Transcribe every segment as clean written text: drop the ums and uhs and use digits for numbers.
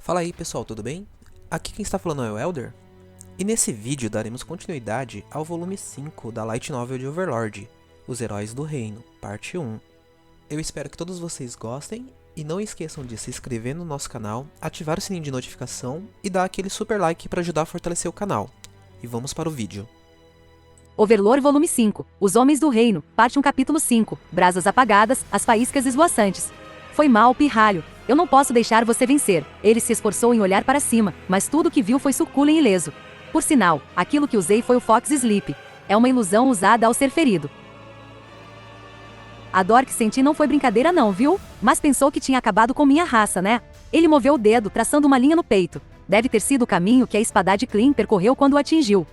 Fala aí pessoal, tudo bem? Aqui quem está falando é o Elder, e nesse vídeo daremos continuidade ao volume 5 da Light Novel de Overlord, Os Heróis do Reino, parte 1. Eu espero que todos vocês gostem, e não esqueçam de se inscrever no nosso canal, ativar o sininho de notificação e dar aquele super like para ajudar a fortalecer o canal. E vamos para o vídeo. Overlord volume 5, Os Homens do Reino, parte 1 capítulo 5, Brasas apagadas, as faíscas esvoaçantes. Foi mal, pirralho. Eu não posso deixar você vencer. Ele se esforçou em olhar para cima, mas tudo que viu foi Succulent ileso. Por sinal, aquilo que usei foi o Fox Sleep. É uma ilusão usada ao ser ferido. A dor que senti não foi brincadeira não, viu? Mas pensou que tinha acabado com minha raça, né? Ele moveu o dedo, traçando uma linha no peito. Deve ter sido o caminho que a espada de Clean percorreu quando o atingiu.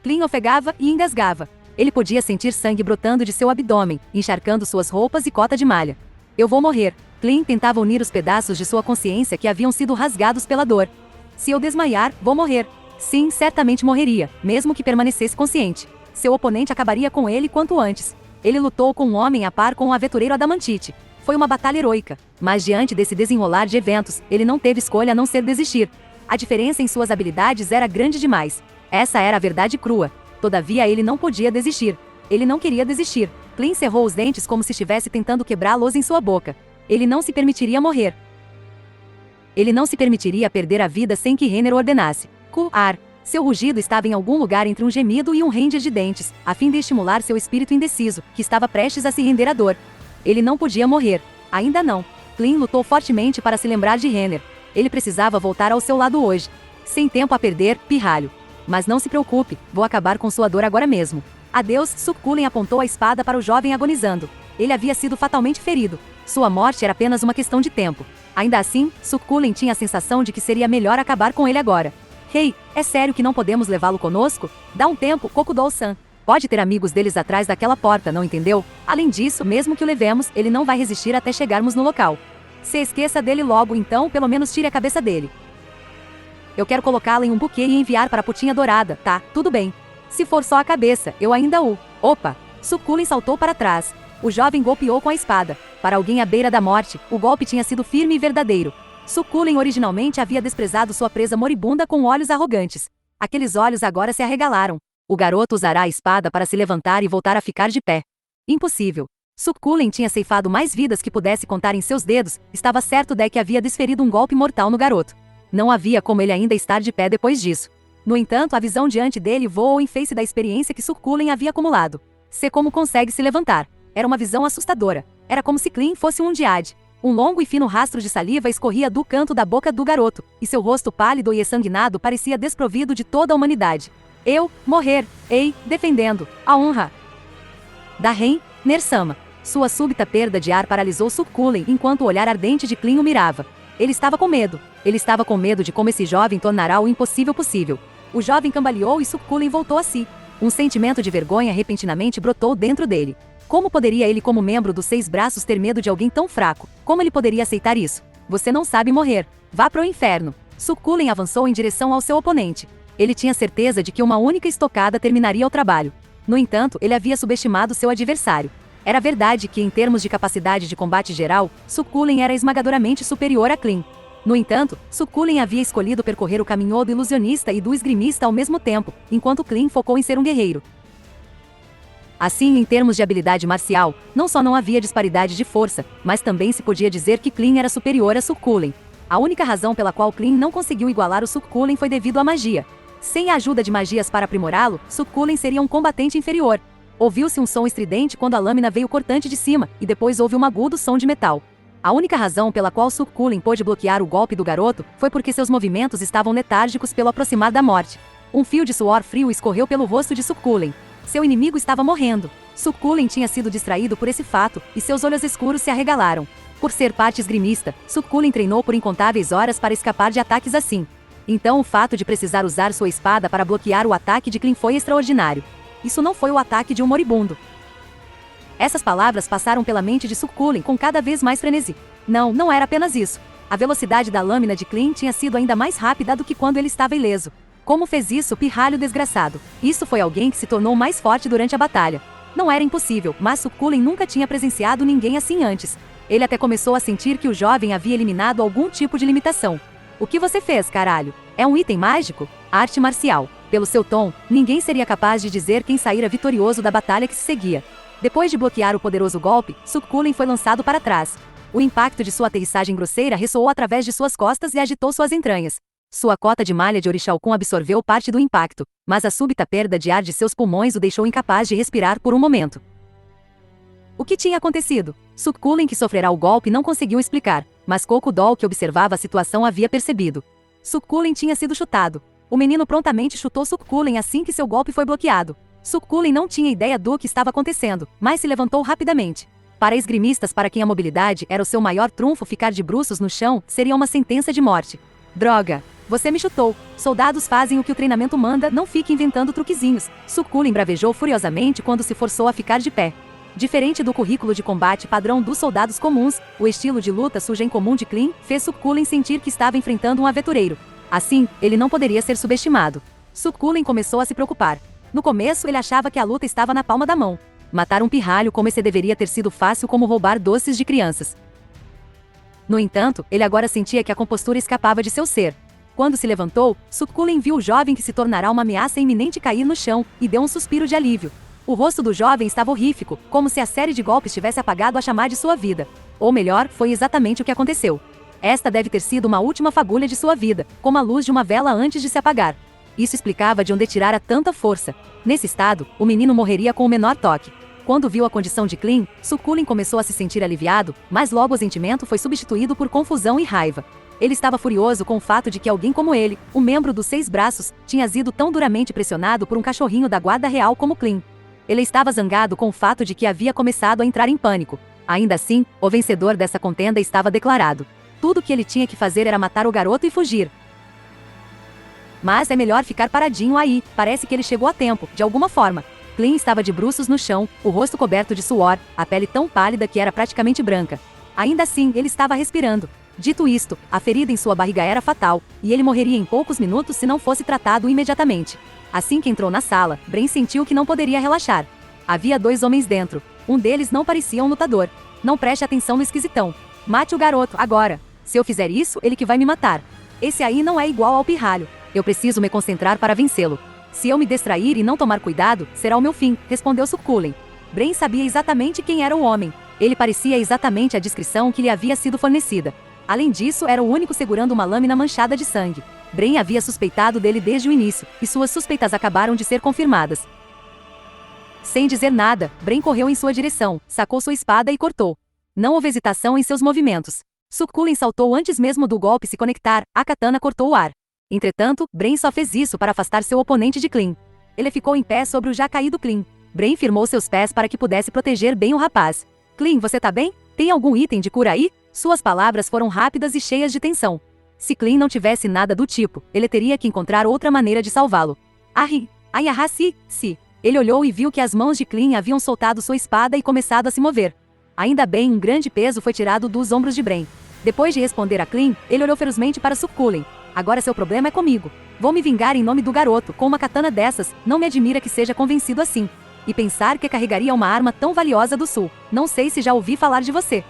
Clean ofegava e engasgava. Ele podia sentir sangue brotando de seu abdômen, encharcando suas roupas e cota de malha. Eu vou morrer. Clean tentava unir os pedaços de sua consciência que haviam sido rasgados pela dor. Se eu desmaiar, vou morrer. Sim, certamente morreria, mesmo que permanecesse consciente. Seu oponente acabaria com ele quanto antes. Ele lutou com um homem a par com um aventureiro adamantite. Foi uma batalha heroica, mas diante desse desenrolar de eventos, ele não teve escolha a não ser desistir. A diferença em suas habilidades era grande demais. Essa era a verdade crua. Todavia ele não podia desistir. Ele não queria desistir. Clean cerrou os dentes como se estivesse tentando quebrá-los em sua boca. Ele não se permitiria morrer. Ele não se permitiria perder a vida sem que Renner ordenasse. Ar. Seu rugido estava em algum lugar entre um gemido e um ranger de dentes, a fim de estimular seu espírito indeciso, que estava prestes a se render à dor. Ele não podia morrer. Ainda não. Clean lutou fortemente para se lembrar de Renner. Ele precisava voltar ao seu lado hoje. Sem tempo a perder, pirralho. Mas não se preocupe, vou acabar com sua dor agora mesmo. Adeus, Succulent apontou a espada para o jovem agonizando. Ele havia sido fatalmente ferido. Sua morte era apenas uma questão de tempo. Ainda assim, Succulent tinha a sensação de que seria melhor acabar com ele agora. Hey, é sério que não podemos levá-lo conosco? Dá um tempo, Kokudou-san. Pode ter amigos deles atrás daquela porta, não entendeu? Além disso, mesmo que o levemos, ele não vai resistir até chegarmos no local. Se esqueça dele logo, então pelo menos tire a cabeça dele. Eu quero colocá-la em um buquê e enviar para a putinha dourada, tá? Tudo bem. Se for só a cabeça, eu ainda o... Opa! Succulent saltou para trás. O jovem golpeou com a espada. Para alguém à beira da morte, o golpe tinha sido firme e verdadeiro. Succulent originalmente havia desprezado sua presa moribunda com olhos arrogantes. Aqueles olhos agora se arregalaram. O garoto usará a espada para se levantar e voltar a ficar de pé. Impossível. Succulent tinha ceifado mais vidas que pudesse contar em seus dedos, estava certo de que havia desferido um golpe mortal no garoto. Não havia como ele ainda estar de pé depois disso. No entanto, a visão diante dele voou em face da experiência que Succulent havia acumulado. Se como consegue se levantar. Era uma visão assustadora. Era como se Clean fosse um Undead. Um longo e fino rastro de saliva escorria do canto da boca do garoto, e seu rosto pálido e ensanguinado parecia desprovido de toda a humanidade. Eu, morrer, defendendo, a honra da Renner-sama. Sua súbita perda de ar paralisou Succulent enquanto o olhar ardente de Clean o mirava. Ele estava com medo. Ele estava com medo de como esse jovem tornará o impossível possível. O jovem cambaleou e Succulent voltou a si. Um sentimento de vergonha repentinamente brotou dentro dele. Como poderia ele, como membro dos 6 braços, ter medo de alguém tão fraco? Como ele poderia aceitar isso? Você não sabe morrer. Vá pro inferno. Succulent avançou em direção ao seu oponente. Ele tinha certeza de que uma única estocada terminaria o trabalho. No entanto, ele havia subestimado seu adversário. Era verdade que, em termos de capacidade de combate geral, Succulent era esmagadoramente superior a Clean. No entanto, Succulent havia escolhido percorrer o caminho do ilusionista e do esgrimista ao mesmo tempo, enquanto Clean focou em ser um guerreiro. Assim, em termos de habilidade marcial, não só não havia disparidade de força, mas também se podia dizer que Clean era superior a Succulent. A única razão pela qual Clean não conseguiu igualar o Succulent foi devido à magia. Sem a ajuda de magias para aprimorá-lo, Succulent seria um combatente inferior. Ouviu-se um som estridente quando a lâmina veio cortante de cima, e depois houve um agudo som de metal. A única razão pela qual Succulent pôde bloquear o golpe do garoto foi porque seus movimentos estavam letárgicos pelo aproximar da morte. Um fio de suor frio escorreu pelo rosto de Succulent. Seu inimigo estava morrendo. Succulent tinha sido distraído por esse fato, e seus olhos escuros se arregalaram. Por ser parte esgrimista, Succulent treinou por incontáveis horas para escapar de ataques assim. Então o fato de precisar usar sua espada para bloquear o ataque de Clean foi extraordinário. Isso não foi o ataque de um moribundo. Essas palavras passaram pela mente de Succulent com cada vez mais frenesi. Não era apenas isso. A velocidade da lâmina de Clean tinha sido ainda mais rápida do que quando ele estava ileso. Como fez isso, pirralho desgraçado? Isso foi alguém que se tornou mais forte durante a batalha. Não era impossível, mas Succulent nunca tinha presenciado ninguém assim antes. Ele até começou a sentir que o jovem havia eliminado algum tipo de limitação. O que você fez, caralho? É um item mágico? Arte marcial. Pelo seu tom, ninguém seria capaz de dizer quem saíra vitorioso da batalha que se seguia. Depois de bloquear o poderoso golpe, Succulent foi lançado para trás. O impacto de sua aterrissagem grosseira ressoou através de suas costas e agitou suas entranhas. Sua cota de malha de Orixalcum absorveu parte do impacto, mas a súbita perda de ar de seus pulmões o deixou incapaz de respirar por um momento. O que tinha acontecido? Succulent, que sofrerá o golpe, não conseguiu explicar, mas Cocodol, que observava a situação, havia percebido. Succulent tinha sido chutado. O menino prontamente chutou Succulent assim que seu golpe foi bloqueado. Succulent não tinha ideia do que estava acontecendo, mas se levantou rapidamente. Para esgrimistas para quem a mobilidade era o seu maior trunfo, ficar de bruços no chão seria uma sentença de morte. Droga! Você me chutou. Soldados fazem o que o treinamento manda, não fique inventando truquezinhos. Succulent bravejou furiosamente quando se forçou a ficar de pé. Diferente do currículo de combate padrão dos soldados comuns, o estilo de luta suja incomum de Clean fez Succulent sentir que estava enfrentando um aventureiro. Assim, ele não poderia ser subestimado. Succulent começou a se preocupar. No começo, ele achava que a luta estava na palma da mão. Matar um pirralho como esse deveria ter sido fácil como roubar doces de crianças. No entanto, ele agora sentia que a compostura escapava de seu ser. Quando se levantou, Succulent viu o jovem que se tornará uma ameaça iminente cair no chão, e deu um suspiro de alívio. O rosto do jovem estava horrífico, como se a série de golpes tivesse apagado a chama de sua vida. Ou melhor, foi exatamente o que aconteceu. Esta deve ter sido uma última fagulha de sua vida, como a luz de uma vela antes de se apagar. Isso explicava de onde tirara tanta força. Nesse estado, o menino morreria com o menor toque. Quando viu a condição de Clean, Succulent começou a se sentir aliviado, mas logo o sentimento foi substituído por confusão e raiva. Ele estava furioso com o fato de que alguém como ele, o membro dos 6 braços, tinha sido tão duramente pressionado por um cachorrinho da guarda real como Clean. Ele estava zangado com o fato de que havia começado a entrar em pânico. Ainda assim, o vencedor dessa contenda estava declarado. Tudo o que ele tinha que fazer era matar o garoto e fugir. Mas é melhor ficar paradinho aí, parece que ele chegou a tempo, de alguma forma. Clean estava de bruços no chão, o rosto coberto de suor, a pele tão pálida que era praticamente branca. Ainda assim, ele estava respirando. Dito isto, a ferida em sua barriga era fatal, e ele morreria em poucos minutos se não fosse tratado imediatamente. Assim que entrou na sala, Bren sentiu que não poderia relaxar. Havia 2 homens dentro. Um deles não parecia um lutador. Não preste atenção no esquisitão. Mate o garoto, agora. Se eu fizer isso, ele que vai me matar. Esse aí não é igual ao pirralho. Eu preciso me concentrar para vencê-lo. Se eu me distrair e não tomar cuidado, será o meu fim, respondeu Succulent. Bren sabia exatamente quem era o homem. Ele parecia exatamente a descrição que lhe havia sido fornecida. Além disso, era o único segurando uma lâmina manchada de sangue. Bren havia suspeitado dele desde o início, e suas suspeitas acabaram de ser confirmadas. Sem dizer nada, Bren correu em sua direção, sacou sua espada e cortou. Não houve hesitação em seus movimentos. Succulent saltou antes mesmo do golpe se conectar, a katana cortou o ar. Entretanto, Bren só fez isso para afastar seu oponente de Clean. Ele ficou em pé sobre o já caído Clean. Bren firmou seus pés para que pudesse proteger bem o rapaz. Clean, você tá bem? Tem algum item de cura aí? Suas palavras foram rápidas e cheias de tensão. Se Clean não tivesse nada do tipo, ele teria que encontrar outra maneira de salvá-lo. Se. Ele olhou e viu que as mãos de Clean haviam soltado sua espada e começado a se mover. Ainda bem, um grande peso foi tirado dos ombros de Bren. Depois de responder a Clean, ele olhou ferozmente para Succulent. Agora seu problema é comigo. Vou me vingar em nome do garoto, com uma katana dessas, não me admira que seja convencido assim. E pensar que carregaria uma arma tão valiosa do sul. Não sei se já ouvi falar de você.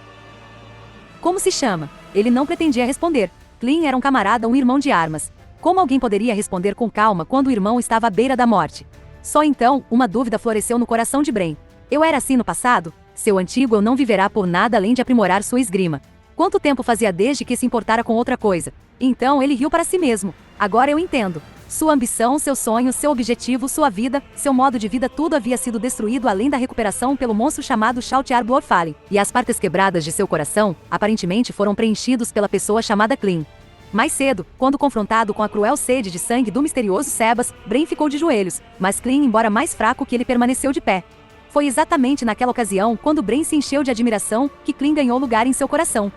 Como se chama? Ele não pretendia responder. Clean era um camarada, um irmão de armas. Como alguém poderia responder com calma quando o irmão estava à beira da morte? Só então, uma dúvida floresceu no coração de Bren. Eu era assim no passado? Seu antigo eu não viverá por nada além de aprimorar sua esgrima. Quanto tempo fazia desde que se importara com outra coisa? Então ele riu para si mesmo. Agora eu entendo. Sua ambição, seu sonho, seu objetivo, sua vida, seu modo de vida, tudo havia sido destruído além da recuperação pelo monstro chamado Shaltiar Blorfallen, e as partes quebradas de seu coração, aparentemente foram preenchidos pela pessoa chamada Clean. Mais cedo, quando confrontado com a cruel sede de sangue do misterioso Sebas, Bren ficou de joelhos, mas Clean, embora mais fraco que ele, permaneceu de pé. Foi exatamente naquela ocasião, quando Bren se encheu de admiração, que Clean ganhou lugar em seu coração.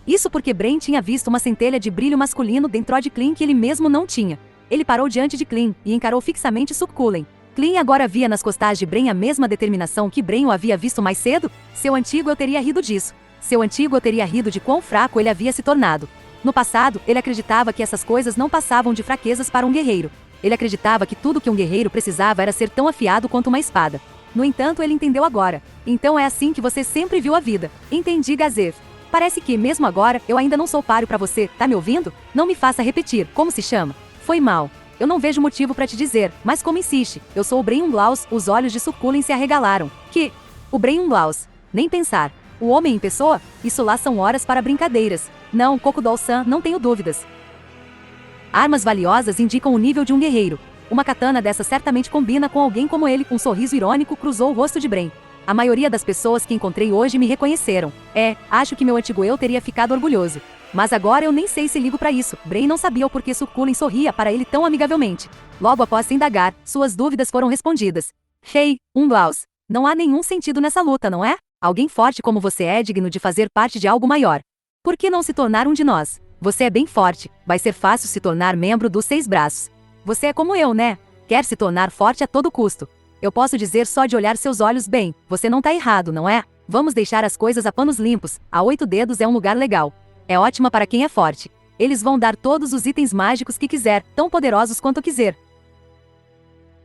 Isso porque Bren tinha visto uma centelha de brilho masculino dentro de Clean que ele mesmo não tinha. Ele parou diante de Clean e encarou fixamente Succulent. Clean agora via nas costas de Bren a mesma determinação que Bren o havia visto mais cedo. Seu antigo eu teria rido disso. Seu antigo eu teria rido de quão fraco ele havia se tornado. No passado, ele acreditava que essas coisas não passavam de fraquezas para um guerreiro. Ele acreditava que tudo que um guerreiro precisava era ser tão afiado quanto uma espada. No entanto, ele entendeu agora. Então é assim que você sempre viu a vida. Entendi, Gazef. Parece que, mesmo agora, eu ainda não sou páreo pra você, tá me ouvindo? Não me faça repetir, como se chama? Foi mal. Eu não vejo motivo pra te dizer, mas como insiste, eu sou o Brain-Umlaus, os olhos de Succulent se arregalaram. Que? O Brain-Umlaus. Nem pensar. O homem em pessoa? Isso lá são horas para brincadeiras. Não, Kokudol-san, não tenho dúvidas. Armas valiosas indicam o nível de um guerreiro. Uma katana dessa certamente combina com alguém como ele. Um sorriso irônico cruzou o rosto de Brain. A maioria das pessoas que encontrei hoje me reconheceram. Acho que meu antigo eu teria ficado orgulhoso. Mas agora eu nem sei se ligo pra isso. Brain não sabia o porquê Succulent sorria para ele tão amigavelmente. Logo após se indagar, suas dúvidas foram respondidas. Hey, Umlaus. Não há nenhum sentido nessa luta, não é? Alguém forte como você é digno de fazer parte de algo maior. Por que não se tornar um de nós? Você é bem forte. Vai ser fácil se tornar membro dos 6 braços. Você é como eu, né? Quer se tornar forte a todo custo. Eu posso dizer só de olhar seus olhos bem, você não tá errado, não é? Vamos deixar as coisas a panos limpos, a 8 dedos é um lugar legal. É ótima para quem é forte. Eles vão dar todos os itens mágicos que quiser, tão poderosos quanto quiser.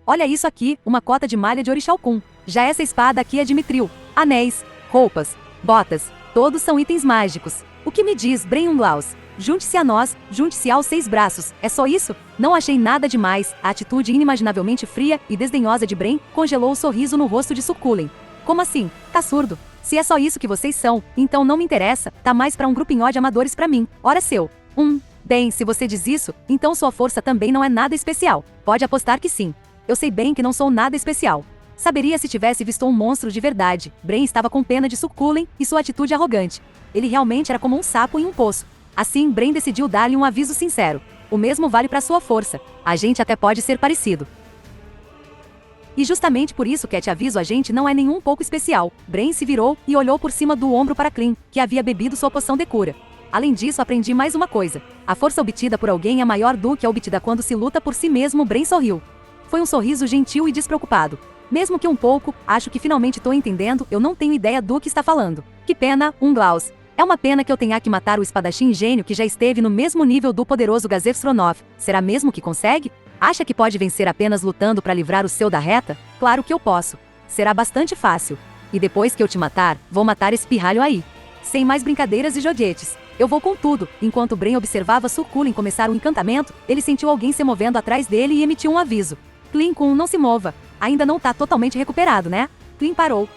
Olha isso aqui, uma cota de malha de Orixalcum. Já essa espada aqui é de Mithril. Anéis, roupas, botas, todos são itens mágicos. O que me diz, Brain-Umlaus? Junte-se a nós, junte-se aos 6 braços, é só isso? Não achei nada demais, a atitude inimaginavelmente fria e desdenhosa de Brain congelou o sorriso no rosto de Succulent. Como assim? Tá surdo? Se é só isso que vocês são, então não me interessa, tá mais pra um grupinho de amadores pra mim, ora seu. Bem, se você diz isso, então sua força também não é nada especial. Pode apostar que sim. Eu sei bem que não sou nada especial. Saberia se tivesse visto um monstro de verdade. Brain estava com pena de Succulent e sua atitude arrogante. Ele realmente era como um sapo em um poço. Assim, Brain decidiu dar-lhe um aviso sincero. O mesmo vale para sua força. A gente até pode ser parecido. E justamente por isso que te aviso, a gente não é nenhum pouco especial. Brain se virou e olhou por cima do ombro para Clean, que havia bebido sua poção de cura. Além disso, aprendi mais uma coisa. A força obtida por alguém é maior do que a obtida quando se luta por si mesmo. Brain sorriu. Foi um sorriso gentil e despreocupado. Mesmo que um pouco, acho que finalmente tô entendendo, eu não tenho ideia do que está falando. Que pena, Umlaus. É uma pena que eu tenha que matar o espadachim gênio que já esteve no mesmo nível do poderoso Gazef Stronov. Será mesmo que consegue? Acha que pode vencer apenas lutando para livrar o seu da reta? Claro que eu posso. Será bastante fácil. E depois que eu te matar, vou matar esse pirralho aí. Sem mais brincadeiras e joguetes. Eu vou com tudo. Enquanto Brain observava Succulent começar o encantamento, ele sentiu alguém se movendo atrás dele e emitiu um aviso. Clean, não se mova. Ainda não tá totalmente recuperado, né? Clean parou.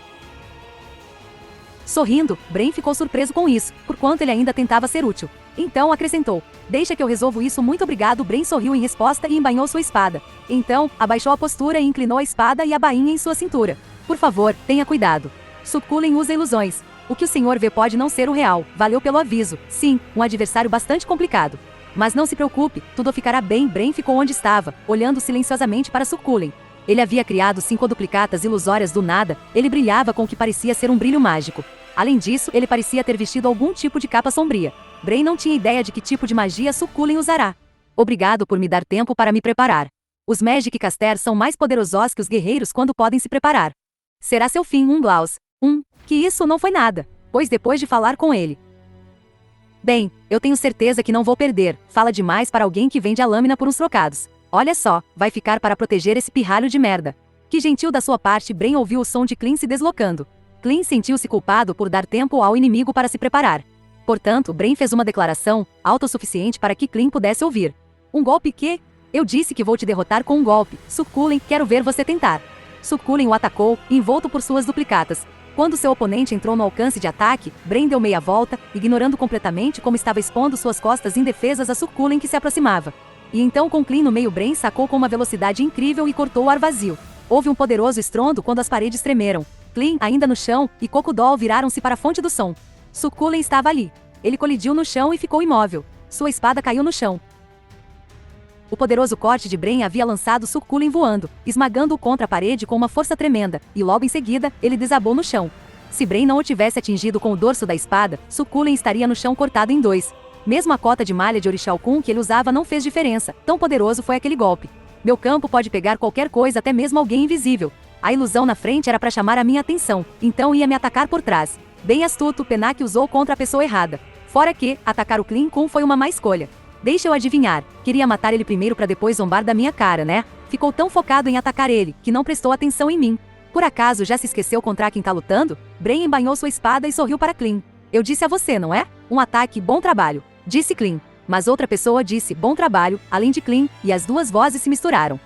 Sorrindo, Brain ficou surpreso com isso, por quanto ele ainda tentava ser útil. Então acrescentou: deixa que eu resolvo isso, muito obrigado. Brain sorriu em resposta e embainhou sua espada. Então, abaixou a postura e inclinou a espada e a bainha em sua cintura. Por favor, tenha cuidado. Succulent usa ilusões. O que o senhor vê pode não ser o real. Valeu pelo aviso. Sim, um adversário bastante complicado. Mas não se preocupe, tudo ficará bem. Brain ficou onde estava, olhando silenciosamente para Succulent. Ele havia criado 5 duplicatas ilusórias do nada, ele brilhava com o que parecia ser um brilho mágico. Além disso, ele parecia ter vestido algum tipo de capa sombria. Brain não tinha ideia de que tipo de magia Succulent usará. Obrigado por me dar tempo para me preparar. Os Magic Caster são mais poderosos que os guerreiros quando podem se preparar. Será seu fim, Umlaus. Que isso não foi nada, pois depois de falar com ele. Bem, eu tenho certeza que não vou perder, fala demais para alguém que vende a lâmina por uns trocados. Olha só, vai ficar para proteger esse pirralho de merda. Que gentil da sua parte. Brain ouviu o som de Clean se deslocando. Clean sentiu-se culpado por dar tempo ao inimigo para se preparar. Portanto, Brain fez uma declaração, autossuficiente para que Clean pudesse ouvir. Um golpe que? Eu disse que vou te derrotar com um golpe. Succulent, quero ver você tentar. Succulent o atacou, envolto por suas duplicatas. Quando seu oponente entrou no alcance de ataque, Brain deu meia volta, ignorando completamente como estava expondo suas costas indefesas a Succulent que se aproximava. E então com Clean no meio, Brain sacou com uma velocidade incrível e cortou o ar vazio. Houve um poderoso estrondo quando as paredes tremeram. Clean, ainda no chão, e Kokudol viraram-se para a fonte do som. Succulent estava ali. Ele colidiu no chão e ficou imóvel. Sua espada caiu no chão. O poderoso corte de Brain havia lançado Succulent voando, esmagando-o contra a parede com uma força tremenda, e logo em seguida, ele desabou no chão. Se Brain não o tivesse atingido com o dorso da espada, Succulent estaria no chão cortado em 2. Mesmo a cota de malha de Orixalcum que ele usava não fez diferença, tão poderoso foi aquele golpe. Meu campo pode pegar qualquer coisa, até mesmo alguém invisível. A ilusão na frente era para chamar a minha atenção, então ia me atacar por trás. Bem astuto, Penac usou contra a pessoa errada. Fora que, atacar o Clean foi uma má escolha. Deixa eu adivinhar, queria matar ele primeiro para depois zombar da minha cara, né? Ficou tão focado em atacar ele, que não prestou atenção em mim. Por acaso já se esqueceu contra quem tá lutando? Bren embainhou sua espada e sorriu para Clean. Eu disse a você, não é? Um ataque, bom trabalho, disse Clean. Mas outra pessoa disse bom trabalho, além de Clean, e as duas vozes se misturaram.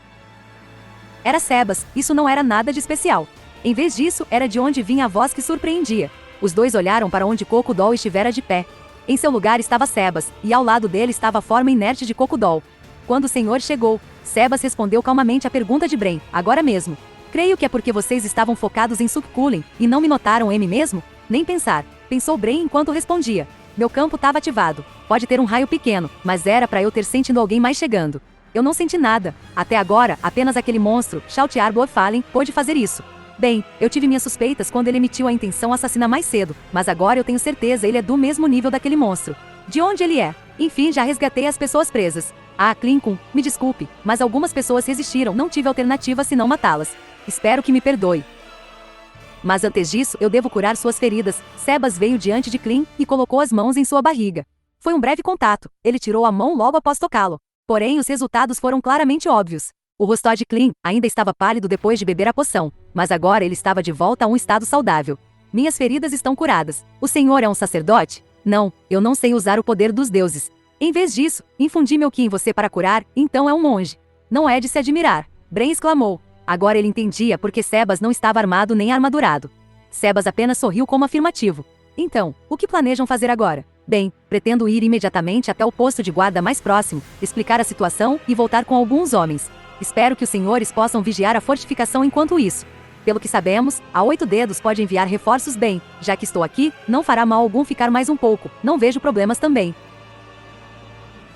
Era Sebas, isso não era nada de especial. Em vez disso, era de onde vinha a voz que surpreendia. Os dois olharam para onde Cocodol estivera de pé. Em seu lugar estava Sebas, e ao lado dele estava a forma inerte de Cocodol. Quando o senhor chegou, Sebas respondeu calmamente à pergunta de Bren, agora mesmo. Creio que é porque vocês estavam focados em Succulent, e não me notaram M mesmo? Nem pensar, pensou Bren enquanto respondia. Meu campo estava ativado. Pode ter um raio pequeno, mas era para eu ter sentido alguém mais chegando. Eu não senti nada. Até agora, apenas aquele monstro, Shoutarbor Fallen, pôde fazer isso. Bem, eu tive minhas suspeitas quando ele emitiu a intenção assassina mais cedo, mas agora eu tenho certeza ele é do mesmo nível daquele monstro. De onde ele é? Enfim, já resgatei as pessoas presas. Ah, Clincum, me desculpe, mas algumas pessoas resistiram, não tive alternativa senão matá-las. Espero que me perdoe. Mas antes disso, eu devo curar suas feridas. Sebas veio diante de Clean e colocou as mãos em sua barriga. Foi um breve contato, ele tirou a mão logo após tocá-lo. Porém, os resultados foram claramente óbvios. O rosto de Clean ainda estava pálido depois de beber a poção, mas agora ele estava de volta a um estado saudável. Minhas feridas estão curadas. O senhor é um sacerdote? Não, eu não sei usar o poder dos deuses. Em vez disso, infundi meu ki em você para curar, então é um monge. Não é de se admirar. Bren exclamou. Agora ele entendia porque Sebas não estava armado nem armadurado. Sebas apenas sorriu como afirmativo. Então, o que planejam fazer agora? Bem, pretendo ir imediatamente até o posto de guarda mais próximo, explicar a situação e voltar com alguns homens. Espero que os senhores possam vigiar a fortificação enquanto isso. Pelo que sabemos, a 8 Dedos pode enviar reforços bem. Já que estou aqui, não fará mal algum ficar mais um pouco. Não vejo problemas também.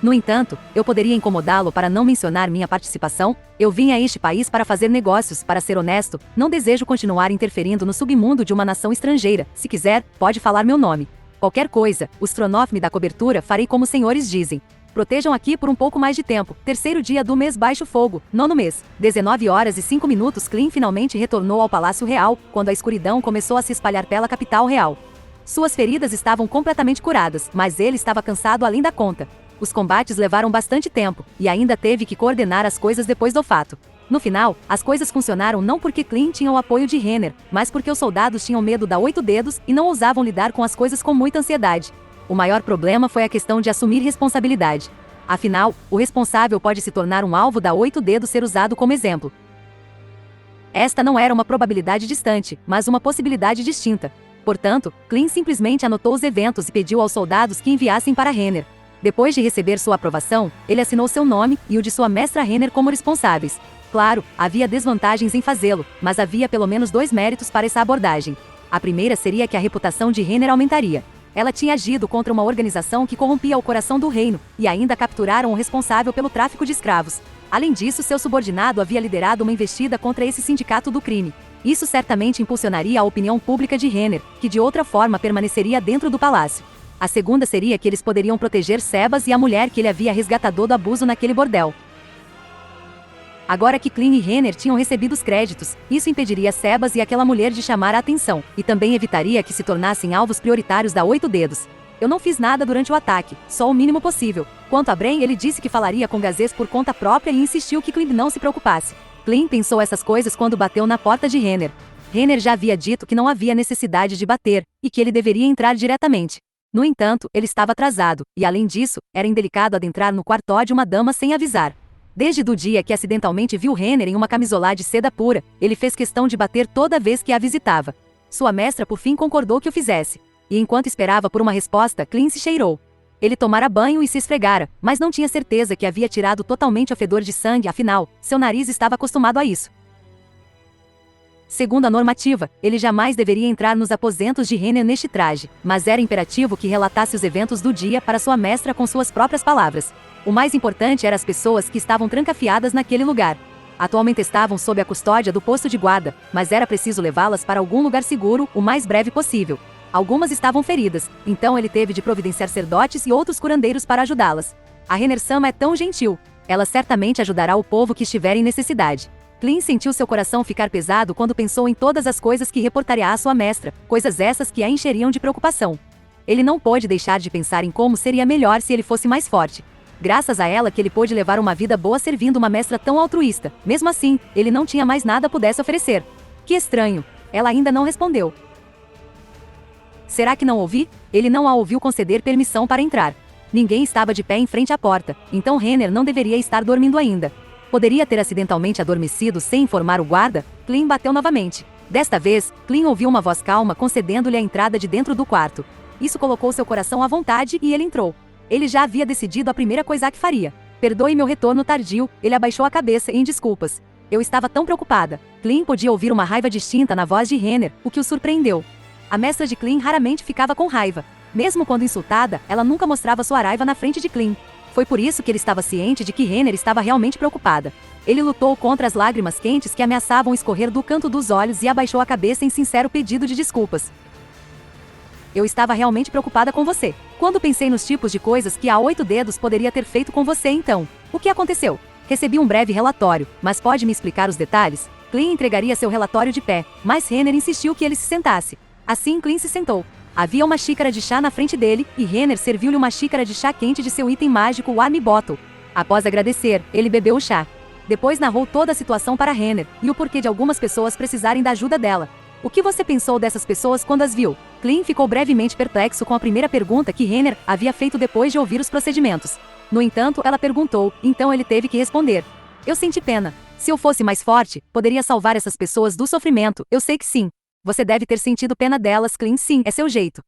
No entanto, eu poderia incomodá-lo para não mencionar minha participação? Eu vim a este país para fazer negócios, para ser honesto, não desejo continuar interferindo no submundo de uma nação estrangeira. Se quiser, pode falar meu nome. Qualquer coisa, os Tronoff me dá cobertura, farei como os senhores dizem. Protejam aqui por um pouco mais de tempo. Terceiro dia do mês baixo fogo, nono mês. 19 horas e 5 minutos. Clean finalmente retornou ao Palácio Real, quando a escuridão começou a se espalhar pela capital real. Suas feridas estavam completamente curadas, mas ele estava cansado além da conta. Os combates levaram bastante tempo, e ainda teve que coordenar as coisas depois do fato. No final, as coisas funcionaram não porque Clean tinha o apoio de Renner, mas porque os soldados tinham medo da 8 Dedos e não ousavam lidar com as coisas com muita ansiedade. O maior problema foi a questão de assumir responsabilidade. Afinal, o responsável pode se tornar um alvo da 8 Dedos ser usado como exemplo. Esta não era uma probabilidade distante, mas uma possibilidade distinta. Portanto, Clean simplesmente anotou os eventos e pediu aos soldados que enviassem para Renner. Depois de receber sua aprovação, ele assinou seu nome e o de sua mestra Renner como responsáveis. Claro, havia desvantagens em fazê-lo, mas havia pelo menos 2 méritos para essa abordagem. A primeira seria que a reputação de Renner aumentaria. Ela tinha agido contra uma organização que corrompia o coração do reino, e ainda capturaram o responsável pelo tráfico de escravos. Além disso, seu subordinado havia liderado uma investida contra esse sindicato do crime. Isso certamente impulsionaria a opinião pública de Renner, que de outra forma permaneceria dentro do palácio. A segunda seria que eles poderiam proteger Sebas e a mulher que ele havia resgatado do abuso naquele bordel. Agora que Clean e Renner tinham recebido os créditos, isso impediria Sebas e aquela mulher de chamar a atenção, e também evitaria que se tornassem alvos prioritários da 8 Dedos. Eu não fiz nada durante o ataque, só o mínimo possível. Quanto a Bren, ele disse que falaria com Gazes por conta própria e insistiu que Clean não se preocupasse. Clean pensou essas coisas quando bateu na porta de Renner. Renner já havia dito que não havia necessidade de bater, e que ele deveria entrar diretamente. No entanto, ele estava atrasado, e além disso, era indelicado adentrar no quarto de uma dama sem avisar. Desde o dia que acidentalmente viu Renner em uma camisolá de seda pura, ele fez questão de bater toda vez que a visitava. Sua mestra por fim concordou que o fizesse. E enquanto esperava por uma resposta, Clean se cheirou. Ele tomara banho e se esfregara, mas não tinha certeza que havia tirado totalmente o fedor de sangue, afinal, seu nariz estava acostumado a isso. Segundo a normativa, ele jamais deveria entrar nos aposentos de Renner neste traje, mas era imperativo que relatasse os eventos do dia para sua mestra com suas próprias palavras. O mais importante eram as pessoas que estavam trancafiadas naquele lugar. Atualmente estavam sob a custódia do posto de guarda, mas era preciso levá-las para algum lugar seguro o mais breve possível. Algumas estavam feridas, então ele teve de providenciar sacerdotes e outros curandeiros para ajudá-las. A Renner-sama é tão gentil. Ela certamente ajudará o povo que estiver em necessidade. Clean sentiu seu coração ficar pesado quando pensou em todas as coisas que reportaria à sua mestra, coisas essas que a encheriam de preocupação. Ele não pôde deixar de pensar em como seria melhor se ele fosse mais forte. Graças a ela que ele pôde levar uma vida boa servindo uma mestra tão altruísta. Mesmo assim, ele não tinha mais nada pudesse oferecer. Que estranho. Ela ainda não respondeu. Será que não ouvi? Ele não a ouviu conceder permissão para entrar. Ninguém estava de pé em frente à porta, então Renner não deveria estar dormindo ainda. Poderia ter acidentalmente adormecido sem informar o guarda? Clem bateu novamente. Desta vez, Clem ouviu uma voz calma concedendo-lhe a entrada de dentro do quarto. Isso colocou seu coração à vontade e ele entrou. Ele já havia decidido a primeira coisa que faria. Perdoe meu retorno tardio, ele abaixou a cabeça em desculpas. Eu estava tão preocupada. Clem podia ouvir uma raiva distinta na voz de Renner, o que o surpreendeu. A mestra de Clem raramente ficava com raiva. Mesmo quando insultada, ela nunca mostrava sua raiva na frente de Clem. Foi por isso que ele estava ciente de que Renner estava realmente preocupada. Ele lutou contra as lágrimas quentes que ameaçavam escorrer do canto dos olhos e abaixou a cabeça em sincero pedido de desculpas. Eu estava realmente preocupada com você. Quando pensei nos tipos de coisas que a 8 dedos poderia ter feito com você então. O que aconteceu? Recebi um breve relatório, mas pode me explicar os detalhes? Clem entregaria seu relatório de pé, mas Renner insistiu que ele se sentasse. Assim Clem se sentou. Havia uma xícara de chá na frente dele, e Renner serviu-lhe uma xícara de chá quente de seu item mágico Warm Bottle. Após agradecer, ele bebeu o chá. Depois narrou toda a situação para Renner, e o porquê de algumas pessoas precisarem da ajuda dela. O que você pensou dessas pessoas quando as viu? Clem ficou brevemente perplexo com a primeira pergunta que Renner havia feito depois de ouvir os procedimentos. No entanto, ela perguntou, então ele teve que responder. Eu senti pena. Se eu fosse mais forte, poderia salvar essas pessoas do sofrimento, eu sei que sim. Você deve ter sentido pena delas, Clem, sim, é seu jeito.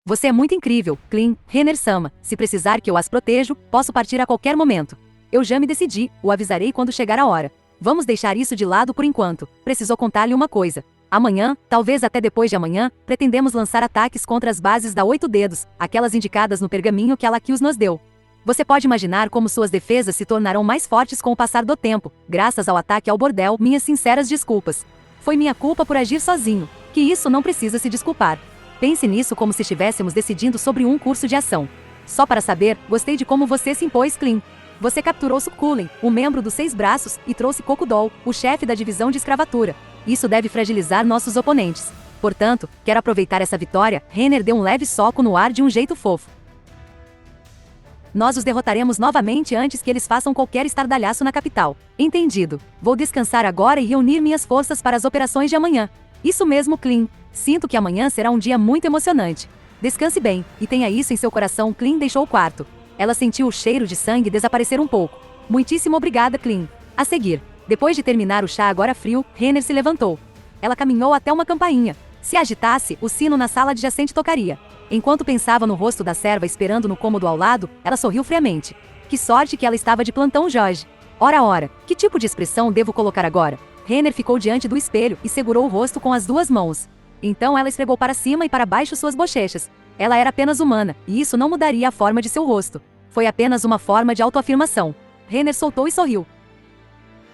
Você é muito incrível, Clem, Renner-sama. Se precisar que eu as protejo, posso partir a qualquer momento. Eu já me decidi, o avisarei quando chegar a hora. Vamos deixar isso de lado por enquanto. Precisou contar-lhe uma coisa. Amanhã, talvez até depois de amanhã, pretendemos lançar ataques contra as bases da 8 dedos, aquelas indicadas no pergaminho que Alakius nos deu. Você pode imaginar como suas defesas se tornarão mais fortes com o passar do tempo, graças ao ataque ao bordel. Minhas sinceras desculpas. Foi minha culpa por agir sozinho, que isso não precisa se desculpar. Pense nisso como se estivéssemos decidindo sobre um curso de ação. Só para saber, gostei de como você se impôs, Clem. Você capturou Sukulen, o membro dos 6 braços, e trouxe Kokudol, o chefe da divisão de escravatura. Isso deve fragilizar nossos oponentes. Portanto, quero aproveitar essa vitória. Renner deu um leve soco no ar de um jeito fofo. Nós os derrotaremos novamente antes que eles façam qualquer estardalhaço na capital. Entendido. Vou descansar agora e reunir minhas forças para as operações de amanhã. Isso mesmo, Clem. Sinto que amanhã será um dia muito emocionante. Descanse bem, e tenha isso em seu coração. Clem deixou o quarto. Ela sentiu o cheiro de sangue desaparecer um pouco. Muitíssimo obrigada, Clem. A seguir, depois de terminar o chá agora frio, Renner se levantou. Ela caminhou até uma campainha. Se agitasse, o sino na sala adjacente tocaria. Enquanto pensava no rosto da serva esperando no cômodo ao lado, ela sorriu friamente. Que sorte que ela estava de plantão, Jorge. Ora, que tipo de expressão devo colocar agora? Renner ficou diante do espelho e segurou o rosto com as 2 mãos. Então ela esfregou para cima e para baixo suas bochechas. Ela era apenas humana, e isso não mudaria a forma de seu rosto. Foi apenas uma forma de autoafirmação. Renner soltou e sorriu.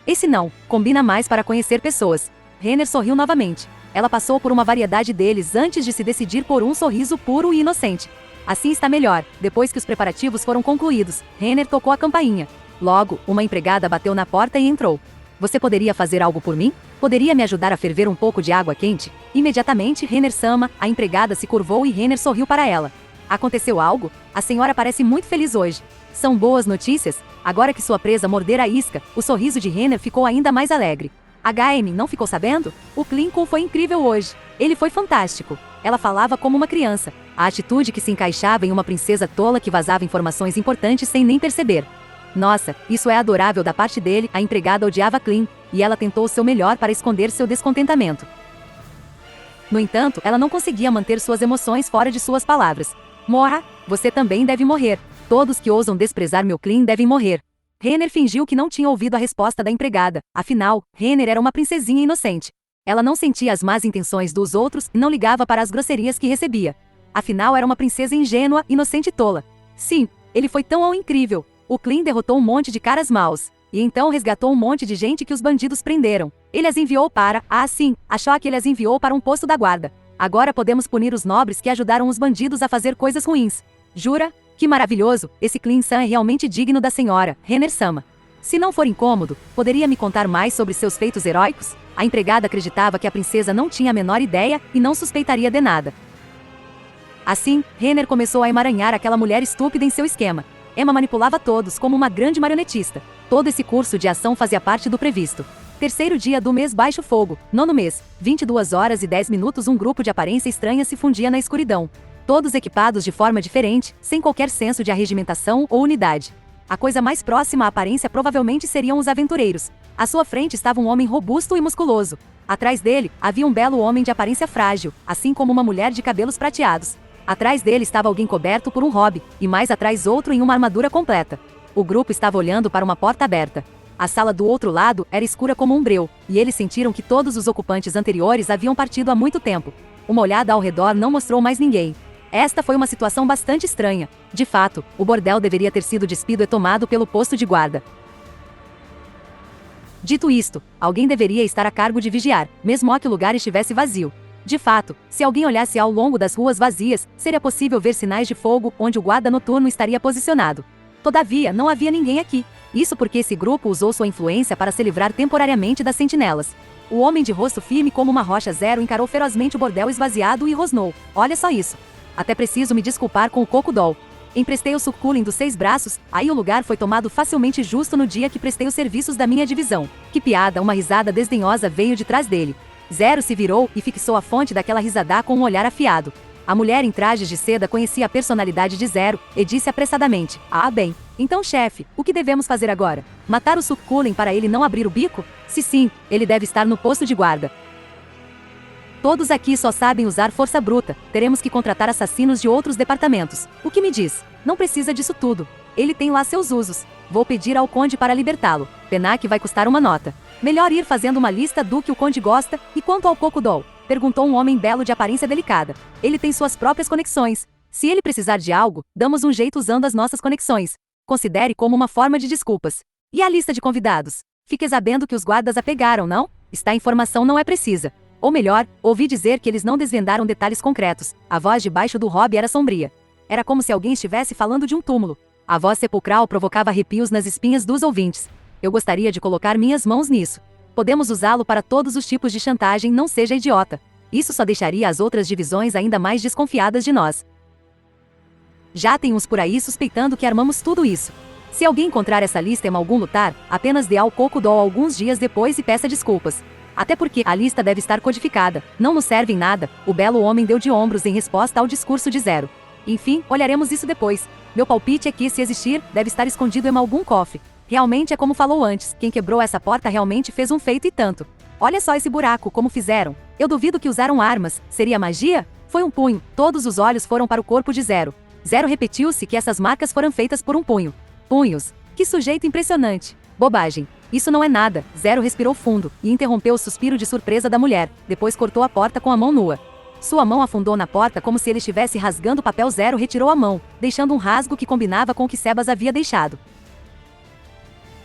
Esse não, combina mais para conhecer pessoas. Renner sorriu novamente. Ela passou por uma variedade deles antes de se decidir por um sorriso puro e inocente. Assim está melhor. Depois que os preparativos foram concluídos, Renner tocou a campainha. Logo, uma empregada bateu na porta e entrou. Você poderia fazer algo por mim? Poderia me ajudar a ferver um pouco de água quente? Imediatamente, Renner-sama, a empregada se curvou e Renner sorriu para ela. Aconteceu algo? A senhora parece muito feliz hoje. São boas notícias? Agora que sua presa mordera a isca, o sorriso de Renner ficou ainda mais alegre. HM não ficou sabendo? O Clinton foi incrível hoje. Ele foi fantástico. Ela falava como uma criança. A atitude que se encaixava em uma princesa tola que vazava informações importantes sem nem perceber. Nossa, isso é adorável da parte dele. A empregada odiava Clem, e ela tentou o seu melhor para esconder seu descontentamento. No entanto, ela não conseguia manter suas emoções fora de suas palavras. Morra, você também deve morrer. Todos que ousam desprezar meu Clem devem morrer. Renner fingiu que não tinha ouvido a resposta da empregada. Afinal, Renner era uma princesinha inocente. Ela não sentia as más intenções dos outros e não ligava para as grosserias que recebia. Afinal, era uma princesa ingênua, inocente e tola. Sim, ele foi tão incrível. O Clem derrotou um monte de caras maus. E então resgatou um monte de gente que os bandidos prenderam. Ele as enviou para... sim, achou que ele as enviou para um posto da guarda. Agora podemos punir os nobres que ajudaram os bandidos a fazer coisas ruins. Jura? Que maravilhoso, esse Clem-san é realmente digno da senhora, Renner-sama. Se não for incômodo, poderia me contar mais sobre seus feitos heróicos? A empregada acreditava que a princesa não tinha a menor ideia e não suspeitaria de nada. Assim, Renner começou a emaranhar aquela mulher estúpida em seu esquema. Emma manipulava todos como uma grande marionetista. Todo esse curso de ação fazia parte do previsto. Terceiro dia do mês baixo fogo. Nono mês, 22 horas e 10 minutos. Um grupo de aparência estranha se fundia na escuridão. Todos equipados de forma diferente, sem qualquer senso de arregimentação ou unidade. A coisa mais próxima à aparência provavelmente seriam os aventureiros. À sua frente estava um homem robusto e musculoso. Atrás dele, havia um belo homem de aparência frágil, assim como uma mulher de cabelos prateados. Atrás dele estava alguém coberto por um robe, e mais atrás outro em uma armadura completa. O grupo estava olhando para uma porta aberta. A sala do outro lado era escura como um breu, e eles sentiram que todos os ocupantes anteriores haviam partido há muito tempo. Uma olhada ao redor não mostrou mais ninguém. Esta foi uma situação bastante estranha. De fato, o bordel deveria ter sido despido e tomado pelo posto de guarda. Dito isto, alguém deveria estar a cargo de vigiar, mesmo que o lugar estivesse vazio. De fato, se alguém olhasse ao longo das ruas vazias, seria possível ver sinais de fogo onde o guarda noturno estaria posicionado. Todavia, não havia ninguém aqui. Isso porque esse grupo usou sua influência para se livrar temporariamente das sentinelas. O homem de rosto firme como uma rocha zero encarou ferozmente o bordel esvaziado e rosnou. Olha só isso. Até preciso me desculpar com o Cocodol. Emprestei o succulent dos 6 braços, aí o lugar foi tomado facilmente justo no dia que prestei os serviços da minha divisão. Que piada, uma risada desdenhosa veio de trás dele. Zero se virou e fixou a fonte daquela risada com um olhar afiado. A mulher em trajes de seda conhecia a personalidade de Zero e disse apressadamente: "Ah, bem. Então, chefe, o que devemos fazer agora? Matar o succulent para ele não abrir o bico? Se sim, ele deve estar no posto de guarda. Todos aqui só sabem usar força bruta. Teremos que contratar assassinos de outros departamentos. O que me diz? Não precisa disso tudo. Ele tem lá seus usos. Vou pedir ao conde para libertá-lo. Pena que vai custar uma nota. Melhor ir fazendo uma lista do que o conde gosta. E quanto ao Cocodol?" Perguntou um homem belo de aparência delicada. "Ele tem suas próprias conexões. Se ele precisar de algo, damos um jeito usando as nossas conexões. Considere como uma forma de desculpas. E a lista de convidados? Fique sabendo que os guardas a pegaram, não? Esta informação não é precisa. Ou melhor, ouvi dizer que eles não desvendaram detalhes concretos. A voz de baixo do Rob era sombria. Era como se alguém estivesse falando de um túmulo. A voz sepulcral provocava arrepios nas espinhas dos ouvintes. Eu gostaria de colocar minhas mãos nisso. Podemos usá-lo para todos os tipos de chantagem, não seja idiota. Isso só deixaria as outras divisões ainda mais desconfiadas de nós. Já tem uns por aí suspeitando que armamos tudo isso. Se alguém encontrar essa lista em algum lugar, apenas dê ao Cocodol alguns dias depois e peça desculpas. Até porque a lista deve estar codificada, não nos serve em nada." O belo homem deu de ombros em resposta ao discurso de Zero. "Enfim, olharemos isso depois. Meu palpite é que, se existir, deve estar escondido em algum cofre. Realmente é como falou antes, quem quebrou essa porta realmente fez um feito e tanto. Olha só esse buraco, como fizeram. Eu duvido que usaram armas. Seria magia? Foi um punho." Todos os olhos foram para o corpo de Zero. Zero repetiu-se que essas marcas foram feitas por um punho. Punhos. Que sujeito impressionante. Bobagem. Isso não é nada. Zero respirou fundo e interrompeu o suspiro de surpresa da mulher. Depois cortou a porta com a mão nua. Sua mão afundou na porta como se ele estivesse rasgando papel. Zero retirou a mão, deixando um rasgo que combinava com o que Sebas havia deixado.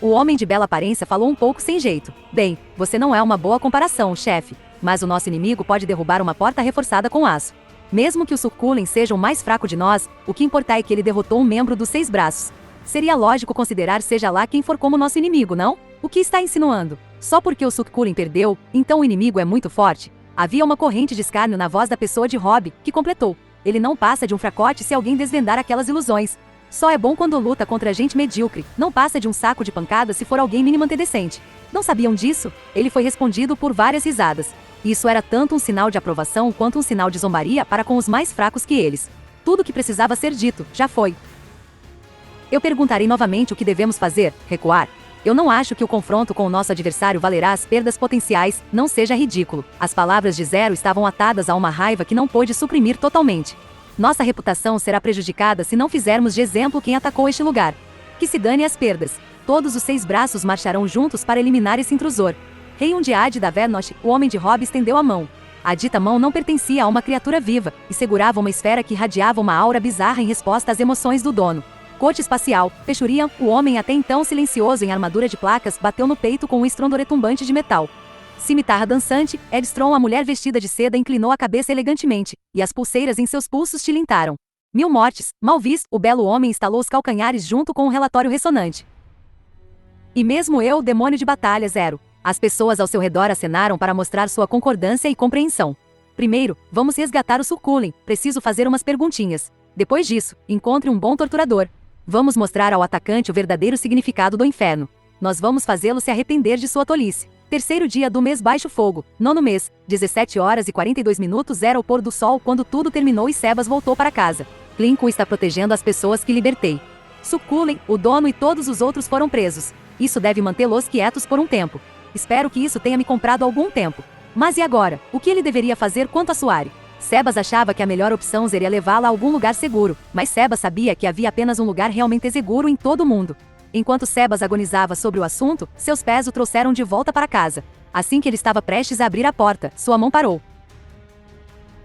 O homem de bela aparência falou um pouco sem jeito. "Bem, você não é uma boa comparação, chefe. Mas o nosso inimigo pode derrubar uma porta reforçada com aço. Mesmo que o succulent seja o mais fraco de nós, o que importa é que ele derrotou um membro dos 6 braços. Seria lógico considerar seja lá quem for como nosso inimigo, não? O que está insinuando? Só porque o succulent perdeu, então o inimigo é muito forte?" Havia uma corrente de escárnio na voz da pessoa de Rob, que completou: "Ele não passa de um fracote se alguém desvendar aquelas ilusões. Só é bom quando luta contra gente medíocre, não passa de um saco de pancadas se for alguém minimamente decente. Não sabiam disso?" Ele foi respondido por várias risadas. Isso era tanto um sinal de aprovação quanto um sinal de zombaria para com os mais fracos que eles. Tudo o que precisava ser dito, já foi. Eu perguntarei novamente o que devemos fazer: recuar? Eu não acho que o confronto com o nosso adversário valerá as perdas potenciais, não seja ridículo. As palavras de Zero estavam atadas a uma raiva que não pôde suprimir totalmente. Nossa reputação será prejudicada se não fizermos de exemplo quem atacou este lugar. Que se dane as perdas. Todos os 6 braços marcharão juntos para eliminar esse intrusor. Rei Undiad da Vernosh, o homem de Rob estendeu a mão. A dita mão não pertencia a uma criatura viva, e segurava uma esfera que irradiava uma aura bizarra em resposta às emoções do dono. Corte espacial, Pechurian, o homem até então silencioso em armadura de placas, bateu no peito com um estrondo retumbante de metal. Cimitarra dançante, Edstrom, a mulher vestida de seda, inclinou a cabeça elegantemente, e as pulseiras em seus pulsos tilintaram. 1000 mortes, Malvis, o belo homem estalou os calcanhares junto com um relatório ressonante. "E mesmo eu, demônio de batalha, Zero." As pessoas ao seu redor acenaram para mostrar sua concordância e compreensão. "Primeiro, vamos resgatar o succulent. Preciso fazer umas perguntinhas. Depois disso, encontre um bom torturador. Vamos mostrar ao atacante o verdadeiro significado do inferno. Nós vamos fazê-lo se arrepender de sua tolice." Terceiro dia do mês baixo fogo, nono mês, 17 horas e 42 minutos era o pôr do sol quando tudo terminou e Sebas voltou para casa. Clinco está protegendo as pessoas que libertei. Suculen, o dono e todos os outros foram presos. Isso deve mantê-los quietos por um tempo. Espero que isso tenha me comprado algum tempo. Mas e agora? O que ele deveria fazer quanto a Suari? Sebas achava que a melhor opção seria levá-la a algum lugar seguro, mas Sebas sabia que havia apenas um lugar realmente seguro em todo o mundo. Enquanto Sebas agonizava sobre o assunto, seus pés o trouxeram de volta para casa. Assim que ele estava prestes a abrir a porta, sua mão parou.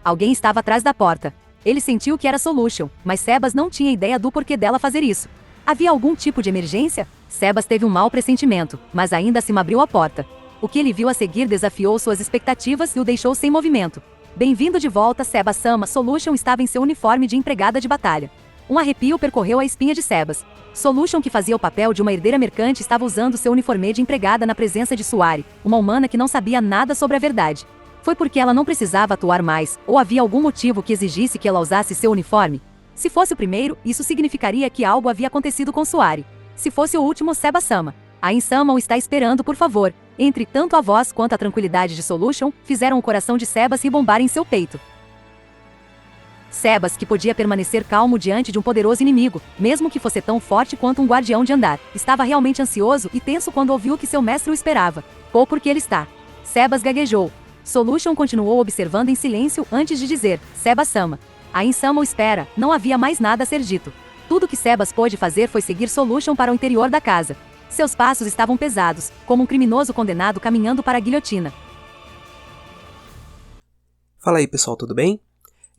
Alguém estava atrás da porta. Ele sentiu que era Solution, mas Sebas não tinha ideia do porquê dela fazer isso. Havia algum tipo de emergência? Sebas teve um mau pressentimento, mas ainda assim abriu a porta. O que ele viu a seguir desafiou suas expectativas e o deixou sem movimento. Bem-vindo de volta, Sebas-sama. Solution estava em seu uniforme de empregada de batalha. Um arrepio percorreu a espinha de Sebas. Solution, que fazia o papel de uma herdeira mercante, estava usando seu uniforme de empregada na presença de Suari, uma humana que não sabia nada sobre a verdade. Foi porque ela não precisava atuar mais, ou havia algum motivo que exigisse que ela usasse seu uniforme? Se fosse o primeiro, isso significaria que algo havia acontecido com Suari. Se fosse o último, Sebas-sama. A Insama o está esperando, por favor. Entre tanto a voz quanto a tranquilidade de Solution, fizeram o coração de Sebas rebombar em seu peito. Sebas, que podia permanecer calmo diante de um poderoso inimigo, mesmo que fosse tão forte quanto um guardião de andar, estava realmente ansioso e tenso quando ouviu que seu mestre o esperava. Ou porque ele está. Sebas gaguejou. Solution continuou observando em silêncio antes de dizer, Sebas-sama. A Insama o espera, não havia mais nada a ser dito. Tudo que Sebas pôde fazer foi seguir Solution para o interior da casa. Seus passos estavam pesados, como um criminoso condenado caminhando para a guilhotina. Fala aí pessoal, tudo bem?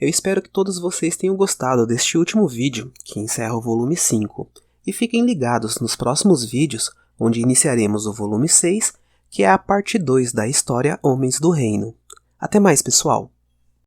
Eu espero que todos vocês tenham gostado deste último vídeo, que encerra o volume 5. E fiquem ligados nos próximos vídeos, onde iniciaremos o volume 6, que é a parte 2 da história Homens do Reino. Até mais pessoal!